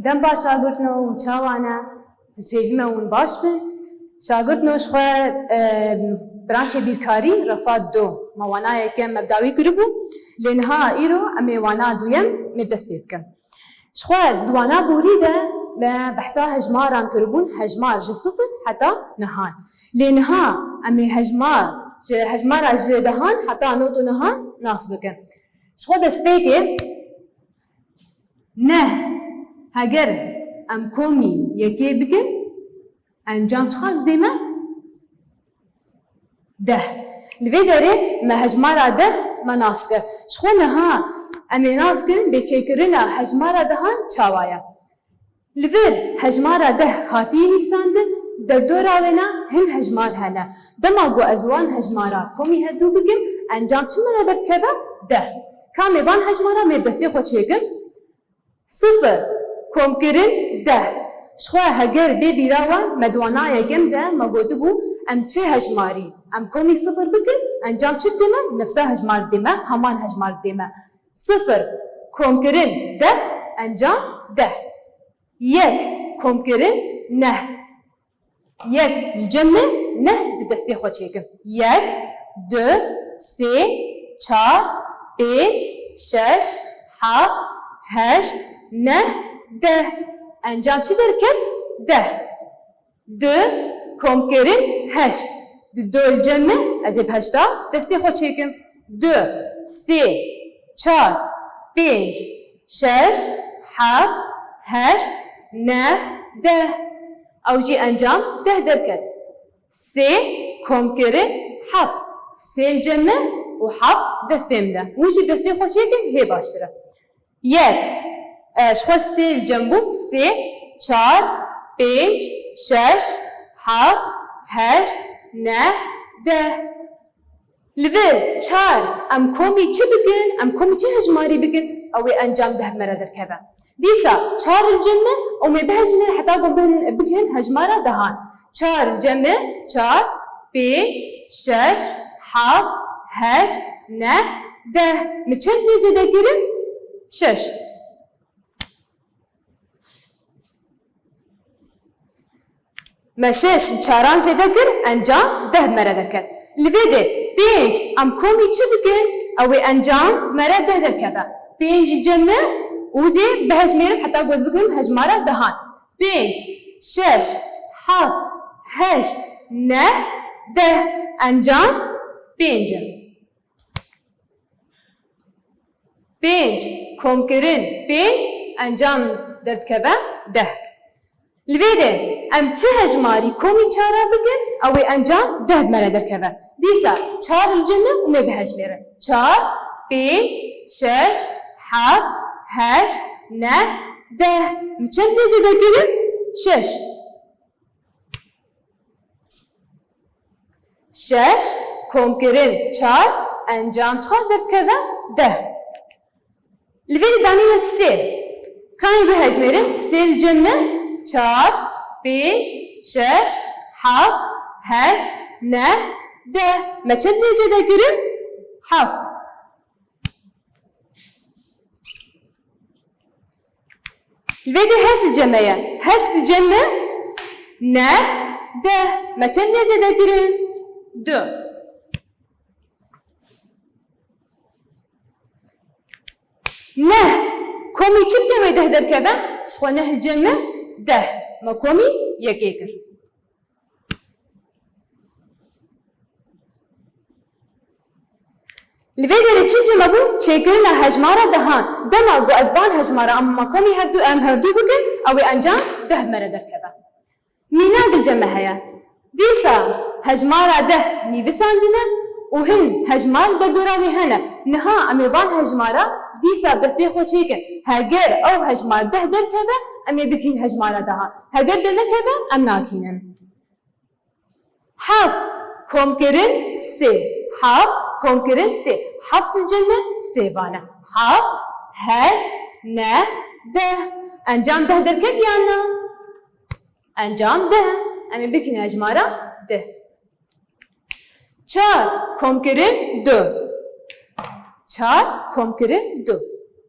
دم با شاگردنا و چاوانا هزپیویما ون باش بن شاگردناش خو برانش بیرکاری رفات دو موانا یکم مبداوی کربو لنها ایرو امی وانا دویم مبدس بیبکن شخو دوانا بوریده بحثا هجماران کربون هجمار جي صفر حتى نهان لنها امی هجمار جي دهان حتى نوتو نهان ناصبكن شخو دس بيكي نه هگر ام کومی یکی بکن انجام خاص دیمه ده لوی داره ما هجمارا ده ما ناسکر شخونه ها امی ناسکرین به چکرنا هجمارا دهان چاوایا لوی هجمارا ده هاتی نفساندن در دوراونا هن هجمار هنه دماغو ازوان هجمارا کومی هدو بکن انجام چه مرا درد که ده کامی وان هجمارا مبدستی خود چیکن صفر کم کرن ده شخوا هگر بی بیراوان مدوانا یکم ده مگوده بو ام چه هجماری ام کمی صفر بکن انجام چه دیمه نفسه هجمار دیمه همان هجمار دیمه صفر کم کرن ده انجام ده یک کم کرن نه یک الجمع نه زبدستی خود چیکم یک دو سه چار پنج شش هفت هشت نه ده انجام چی درکد؟ ده دو کم کرن هشت دو الجمع از هشتا دستی خود چیکم دو سه چار پنج شش هفت هشت نه ده او جی انجام ده درکد سه کم کرن هفت سه الجمع و هفت دستیم ده وجی دستی خود چیکن هی باشتره یک شخص سه الجنبو سه چار پنج شش هفت هشت نه ده لول چار ام کومی چی بگن ام کومی چی هجماری بگن او انجام ده مرا درکبه دیسا چار الجنة او می به هجمر حتی بگن هجمارا دهان چار الجنة چار پنج شش هفت هشت نه ده می چند لیزه ده گیرم شش مشش چاران زیده گر انجام ده مرا درکد لویده پنج ام کومی چی بکن او انجام مرا ده درکده پنج جمع اوزی به هجمرم حتی گوز بکنم هجمارا دهان پنج شش هفت هشت نه ده انجام پنج پنج کم کرن پنج انجام درکده ده لویده ام چه هجماری کومی چارا بگن او انجام ده مرا درکبه دیسا چار الجنه و می به هجمره چار پنج شش هفت هشت نه ده چند لیزه ده گیرم شش شش کم کرن چار انجام چخواست درکبه ده لویده دانیه سه کامی به هجمره سه الجنه چار پنج شش هفت هشت نه ده ما چند لیزه ده گیرم هفت الویده هشت جمعه هشت جمع نه ده ما چند لیزه ده گیرم دو نه کومی چی بکنم ده درکبه شخوا نه الجمع ده ما کومی یکی کر لویده چی جمع بو چیکرنا هجمارا دهان دما گو ازوان هجمارا اما کومی هردو بکن او انجام ده مرا درکبه مینا دل جمع هیا دیسا هجمارا ده نیویساندنه و هن هجمار در دوراوی هنه نها امیوان هجمارا دیسا دستی خود چیکن هگر او هجمار ده درکبه امی بکین هجمارا دهان هگر در نکبه ام ناکینن هفت کم کرن سه هفت کم کرن سه هفت الجمع سه وانه هفت هشت نه ده انجام ده درکد یا نه انجام ده امی بکین هجمارا ده چار کم کرن دو چار کم کرن دو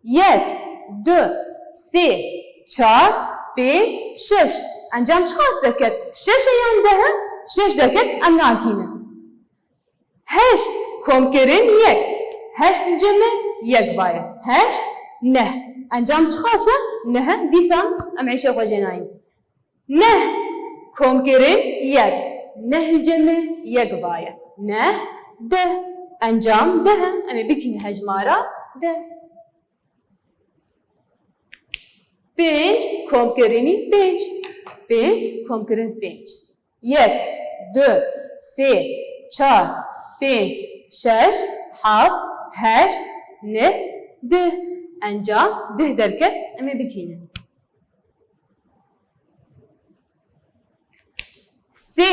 یک دو سه 4 5 6 انجام چه خواست دکت 6 یان ده 6 دکت ام ناکینن 8 کم کرن 1 8 جمع 1 باید 8 نه انجام چه خواست نه دیسان ام عیشه خو جناین نه کم کرن 1 نه الجمع 1 باید نه ده انجام ده امی بکن هجمارا ده 5 کم کرنی 5 5 کم کرن 5 1 2 3 4 5 6 7 8 9 10 انجام ده درکت امی بکنه 3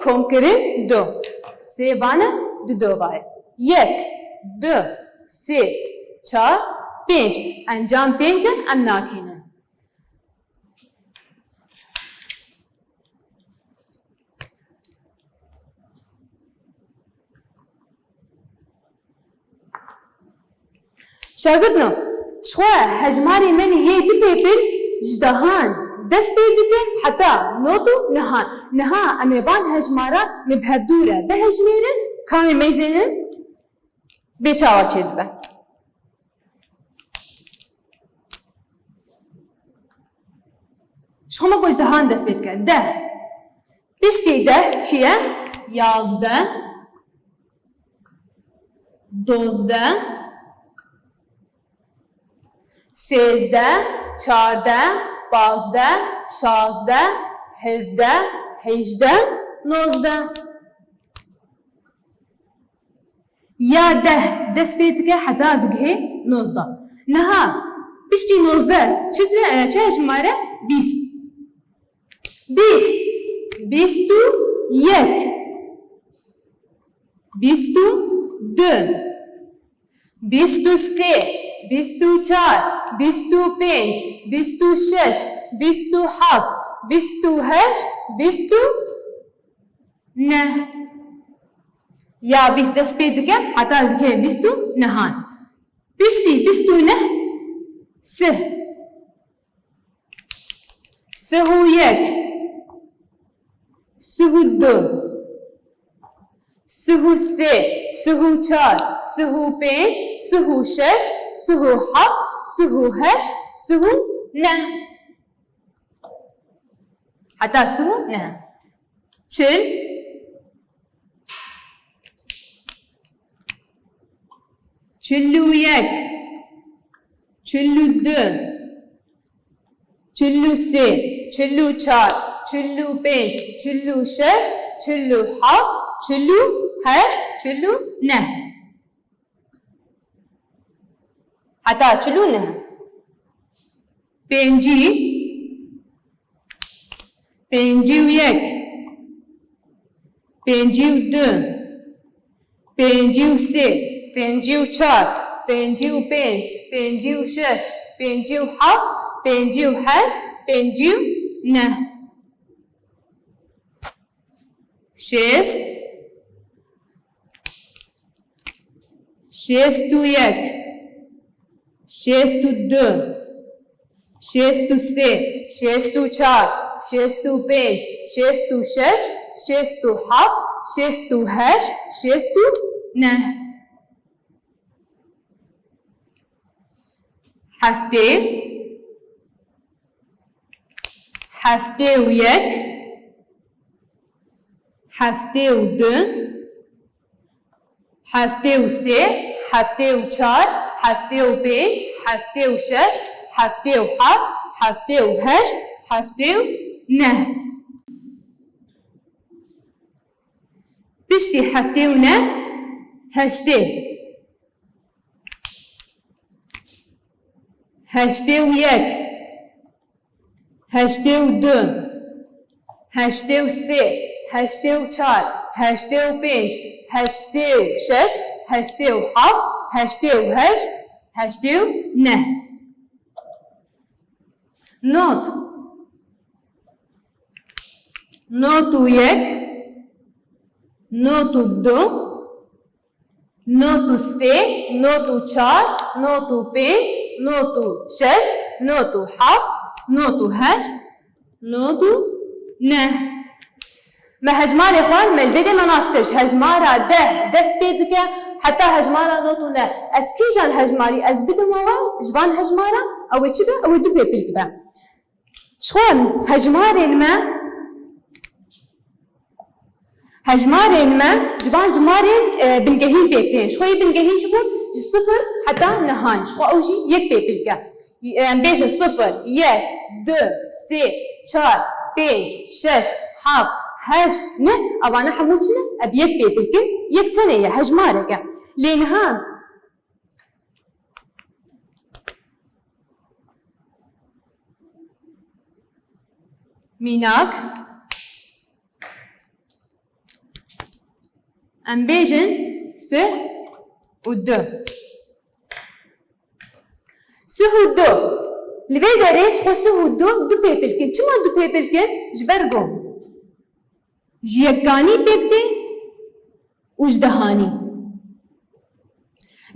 کم کرن 2 3 وانه دو وای 1 2 3 4 5 انجام 5 ام ناکینه شاگردنو شخوا هجماری من یه دو پیپل جدهان دست پیدکن حتی نوتو نهان نها امیوان هجمارا مبهدوره به هجمیرن کامی میزنن به چاوا چید به شخوا ما گوش دهان دست پیدکن ده پشتی ده چیه؟ 11 12 13 14 15 16 17 18 19 یا ده دست پیت که حتی دگه 19 نها پشتی 19 چه هجماره 20 20 21 22 23 24 25 26 27 28 29 یا 20 دست پید که حتی دیگه 29 29 3 و 1 3 و 2 3 و 3 3 و 4 3 و 5 3 و 6 3 و 7 3 و 8 3 و 9 حتی 3 و 9 40 41 42 43 44 45 46 47 48 49 حتی 49 50 51 52 53 54 55 56 57 58 59 6 61 62 63 64 65 66 67 68 69 هفته و یک هفته و دو هفته و سه هفته و چار هفته و پنج هفته و شش هفته و هفت هفته و هشت هفته و نه پشتی هفته و نه هشته هشته و یک هشته و دو هشته و سه هشته و چار هشته و پنج هشته و شش هشته و هفت هشته و هشت هشته و نه نوت نوت و یک نوت و دو نوت و سه نوت و چار نوت و پنج نوت و شش نوت و هفت نوت و هشت نوت و نه ما هجمار خوان ملوید مناسکش هجمارا ده دست بید که حتی هجمارا نوت و نه از کی جان هجماری از بدم و جوان هجمارا او چی به او دو پیپیل که شخون هجمارین ما هجمارين ما جبان جمارين بنجهين بيكتين شوي بنجهين شبون صفر حتى نهان شو أوجي يك بيبلكا بيج صفر يك دو سي چار بيج شش حف هشت نه أوانا حموتنا أبي يك بيبلكن يك تانية هجمارك لينها ميناك ام بيجن سه ودو سه ودو لفي داريش خو سه ودو دو بيبلكن چما دو بيبلكن جبرگو جيگاني بيكتي وجدهاني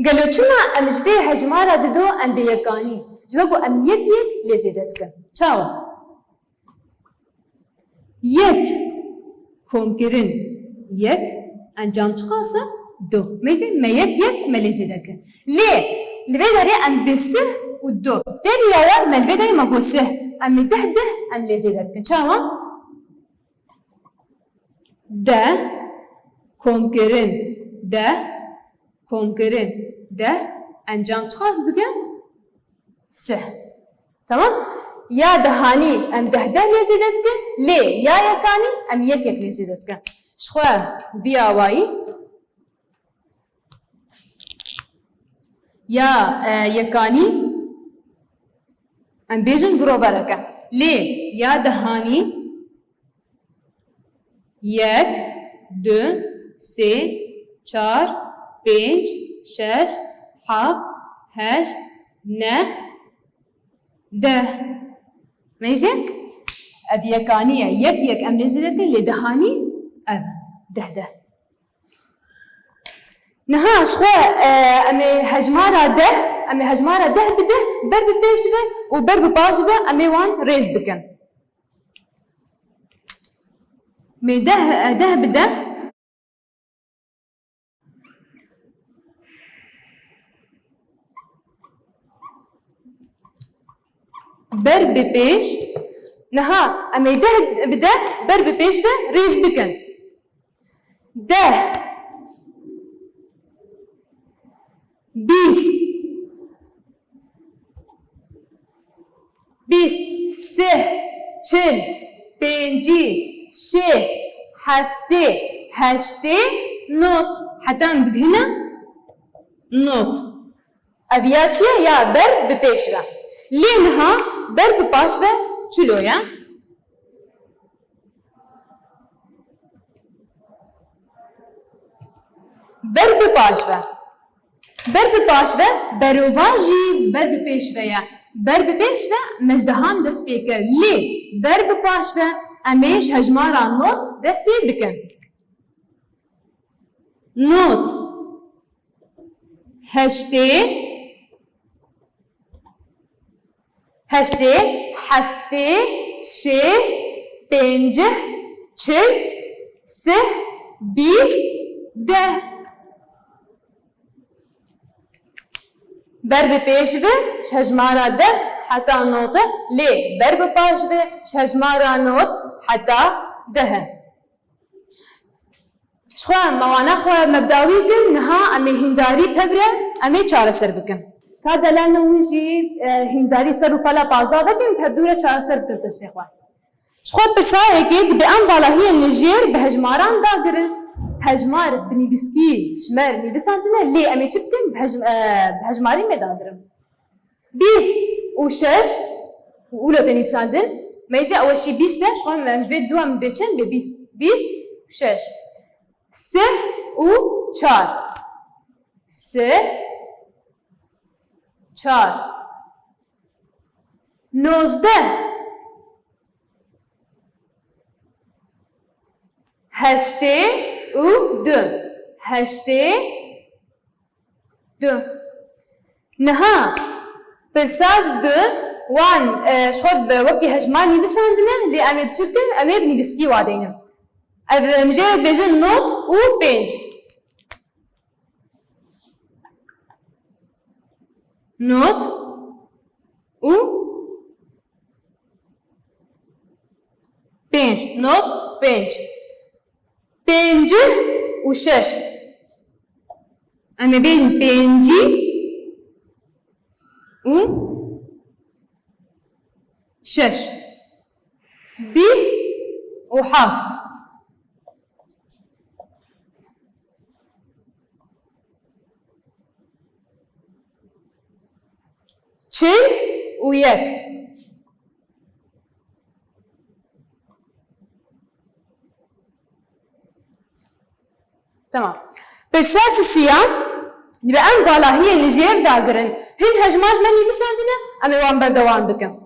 قالو چما ام جبه هجمارا دو ام بيگاني جبرگو ام يك لزيدتكن چاو يك كومكرن يك انجام چخاصه دو ميزي ما يك مليزي دك ليه الفيداري ام بسه ودو تبي يا ما الفيداري ما قوسه ام ده ام ليزي دك شاوا ده كومكرن ده انجام چخاص دك سه تمام يا دهاني ام ده ليزي دك ليه يا يكاني ام يك ليزي دك شخوا via واي يا يكاني ام بيجن جروفرك ليه يا دهاني يك دو سي چار پنج شش حف هشت نه ده ميزي اذ يكانية يك ام نزلت لدهاني ده نها شخوا امي هجمارا ده بده بر بيشفه وبر بباشفه امي وان ريز بكن مي ده بده بر ببيش نها امي ده بده بر ببيشفه ريز بكن ده بیست سه چل پنجی شست هفته هشته نوت حتى عندك هنا نوت افيا چیه یا بر بپیشوه لینها بر بپاشوه چلویا بر بپاشوه بروواجی بر بپیشوه یا بر بپیشوه مجدهان دست بیکر لی بر بپاشوه امیش هجمارا نوت دست بکن نوت هشته هفته شست پنجه چل سه بیست ده بر بپیشوه هجمارا ده حتى نوت لي بر بپاشوه هجمارا نوت حتى ده شخوا موانا خوا مبداوی کن نها امی هنداری پگره امی چاره سر بکن که دلال نویجی هنداری سر و پلا پازده بکن پردوره چاره سر بکن پرسی خوا شخوا پرسایه که به ام والاهی نجیر به هجماران داگرن هجمار بنيفسكي شمر نيفساندنا لي امي چبكن بهجماري مدادرم 20 وشش وولو تنيفساندن ميزي اول شي 20 شخون مجفيت دو ام بيچن ب 20 وشش سه و 4 سه 4 19 هشته و دو هشته دو نها پرساد دو وان شخود وقتی هجمان نویسندنه لی امی بچرکن امی بنویسکی وادینه مجرد بیجن نوت و پنج نوت و پنج نوت پنج پنج و شش امی بین پنجی و شش بیست و هفت چل و یک تمام برساس سیام دبا ام بالا هي اللي جير داقرن هن هجماج مني بساندنا امي وان بردوان بكم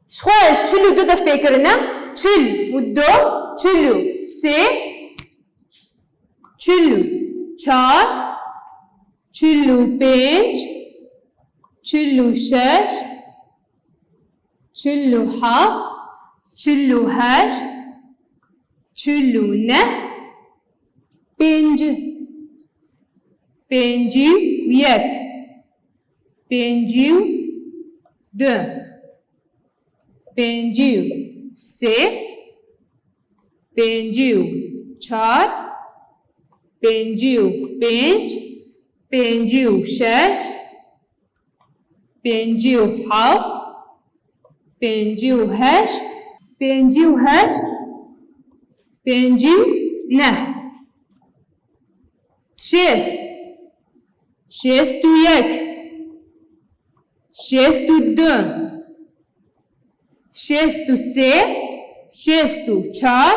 شخواش چلو دو دست بيكرنا چل و دو چلو سه چلو چار چلو پنج چلو شش چلو هفت چلو هشت چلو نه پنج پنجی و یک پنجی و دو پنجی و سه پنجی و چار پنجی و پنج پنجی و شش پنجی و هفت پنجی و هشت پنجی و هشت پنجی و نه شست شست و یک شست و دو شست و سه شست و چار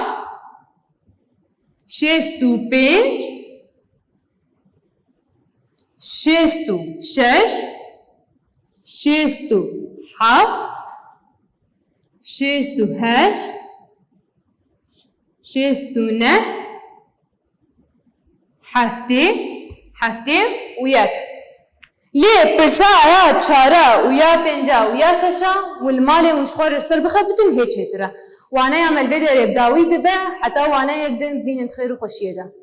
شست و پنج شست و شش شست و هفت شست و هشت شست و نه هفته و یک ليه برسا يا چارا ويا بنجا ويا ششا والمالي وشخور سر بخبتن هيك ترى وانا يعمل فيديو يبداوي دبا حتى وانا يقدر بين خير وخشيه ده